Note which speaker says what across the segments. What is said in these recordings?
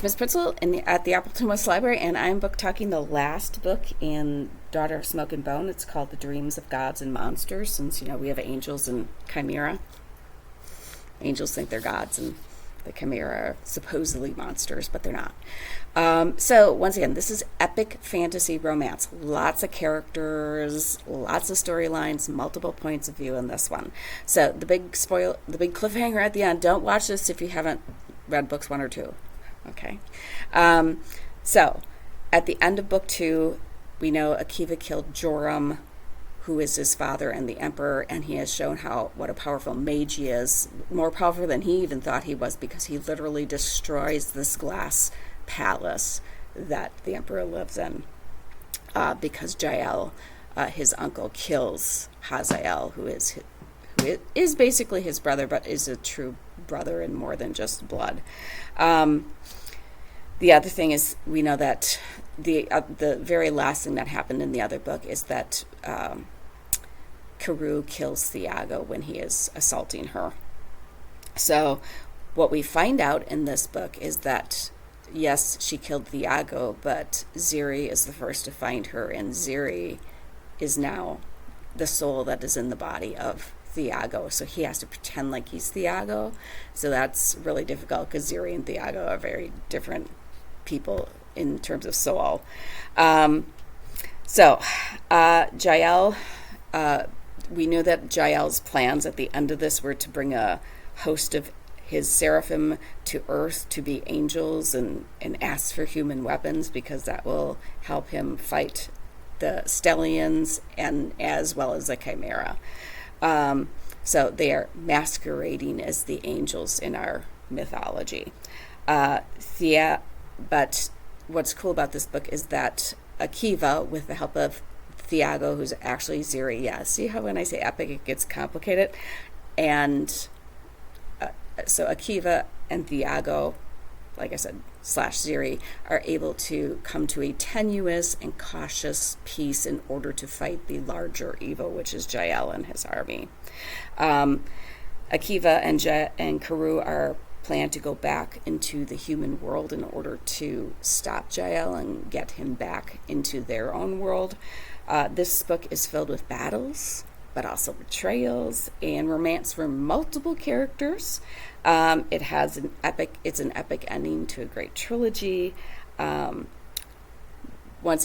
Speaker 1: Miss Pritzel at the Appleton West Library, and I'm book talking the last book in Daughter of Smoke and Bone. It's called The Dreams of Gods and Monsters, since, we have angels and chimera. Angels think they're gods, and the chimera are supposedly monsters, but they're not. So, once again, this is epic fantasy romance. Lots of characters, lots of storylines, multiple points of view in this one. So, the big cliffhanger at the end, don't watch this if you haven't read books 1 or 2. Okay. So, at the end of book 2, we know Akiva killed Joram, who is his father and the emperor, and he has shown what a powerful mage he is, more powerful than he even thought he was, because he literally destroys this glass palace that the emperor lives in, because Jael, his uncle, kills Hazael, who is basically his brother, but is a true brother and more than just blood. The other thing is, we know that the very last thing that happened in the other book is that Carew kills Thiago when he is assaulting her. So what we find out in this book is that, yes, she killed Thiago, but Ziri is the first to find her, and Ziri is now the soul that is in the body of Thiago. So he has to pretend like he's Thiago. So that's really difficult, because Ziri and Thiago are very different people in terms of soul. Jael, we knew that Jael's plans at the end of this were to bring a host of his seraphim to Earth to be angels and ask for human weapons, because that will help him fight the Stellians and as well as the Chimera. So they are masquerading as the angels in our mythology. But what's cool about this book is that Akiva, with the help of Thiago, who's actually Ziri, see how when I say epic it gets complicated, and so Akiva and Thiago, like I said, / Ziri, are able to come to a tenuous and cautious peace in order to fight the larger evil, which is Jael and his army. Akiva and Carew are planned to go back into the human world in order to stop Jael and get him back into their own world. This book is filled with battles, but also betrayals and romance for multiple characters. It's an epic ending to a great trilogy. Once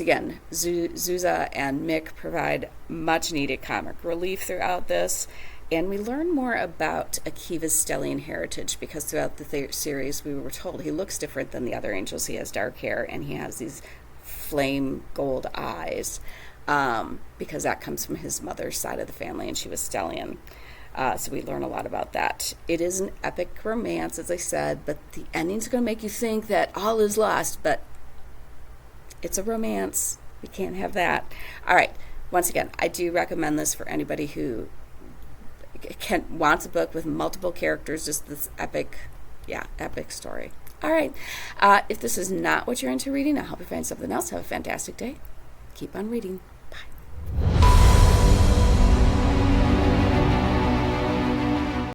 Speaker 1: again, Zuza and Mick provide much needed comic relief throughout this. And we learn more about Akiva's Stellian heritage, because throughout the series we were told he looks different than the other angels. He has dark hair and he has these flame gold eyes, because that comes from his mother's side of the family, and she was Stellian. So we learn a lot about that. It is an epic romance, as I said, but the ending's going to make you think that all is lost, but it's a romance. We can't have that. All right. Once again, I do recommend this for anybody who wants a book with multiple characters, just this epic story. All right. If this is not what you're into reading, I'll help you find something else. Have a fantastic day. Keep on reading.